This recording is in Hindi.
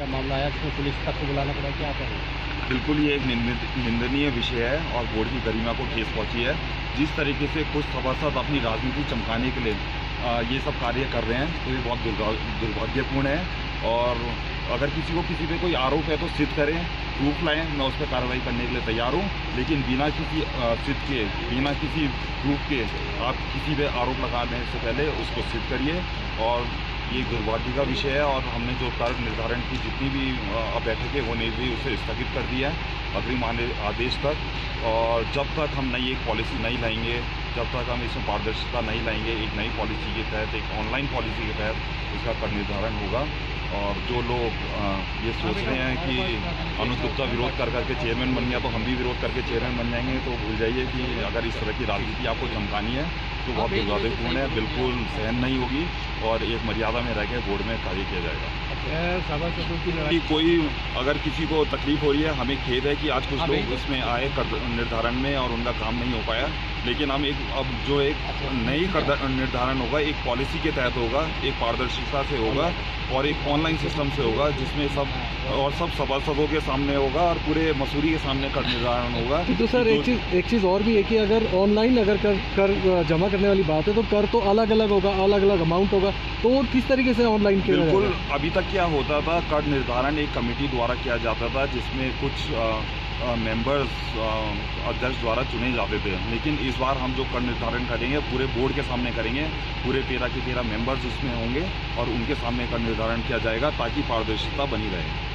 का मामला आया जिसमें पुलिस तक को बुलाना पड़ा, क्या करें? बिल्कुल ये एक निंदनीय विषय है और बोर्ड की गरिमा को ठेस पहुंची है। जिस तरीके से कुछ सभासद अपनी राजनीति चमकाने के लिए ये सब कार्य कर रहे हैं, तो ये बहुत दुर्भाग्यपूर्ण है। और अगर किसी को किसी पे कोई आरोप है तो सिद्ध करें, प्रूफ लाएं, मैं उस पर कार्रवाई करने के लिए तैयार हूँ। लेकिन बिना किसी सिद्ध के, बिना किसी प्रूफ के आप किसी पे आरोप लगाने से पहले उसको सिद्ध करिए। और ये दुर्भाग्य का विषय है और हमने जो तर्क निर्धारण की जितनी भी बैठकें होने थी उसे स्थगित कर दिया है अग्रिम आदेश तक। और जब तक हम नई एक पॉलिसी नहीं लाएंगे, जब तक हम इसमें पारदर्शिता नहीं लाएंगे, एक नई पॉलिसी के तहत, एक ऑनलाइन पॉलिसी के तहत इसका कर निर्धारण होगा। और जो लोग ये सोच रहे हैं कि अनुज गुप्ता विरोध कर करके चेयरमैन बन गया तो हम भी विरोध करके चेयरमैन बन जाएंगे, तो भूल जाइए कि अगर इस तरह की राजनीति आपको चमकानी है तो बहुत दुर्भाग्यपूर्ण है, बिल्कुल सहन नहीं होगी और एक मर्यादा में रह के बोर्ड में कार्य किया जाएगा। कि कोई अगर किसी को तकलीफ हो रही है, हमें खेद है कि आज कुछ लोग इसमें आए कर निर्धारण में और उनका काम नहीं हो पाया। लेकिन हम अब जो एक नई निर्धारण होगा, एक पॉलिसी के तहत होगा, एक पारदर्शिता से होगा और एक ऑनलाइन सिस्टम से होगा, जिसमें सब सभासदों के सामने होगा और पूरे मसूरी के सामने कर निर्धारण होगा। तो सर एक चीज़ और भी है कि अगर ऑनलाइन अगर कर जमा करने वाली बात है तो कर तो अलग अलग होगा, अलग अलग अमाउंट होगा, तो किस तरीके से ऑनलाइन किया जाएगा? बिल्कुल, अभी तक क्या होता था, कर निर्धारण एक कमेटी द्वारा किया जाता था जिसमें कुछ मेंबर्स अध्यक्ष द्वारा चुने जाते थे। लेकिन इस बार हम जो कर निर्धारण करेंगे पूरे बोर्ड के सामने करेंगे, पूरे 13 के 13 मेंबर्स इसमें होंगे और उनके सामने कर निर्धारण किया जाएगा ताकि पारदर्शिता बनी रहे।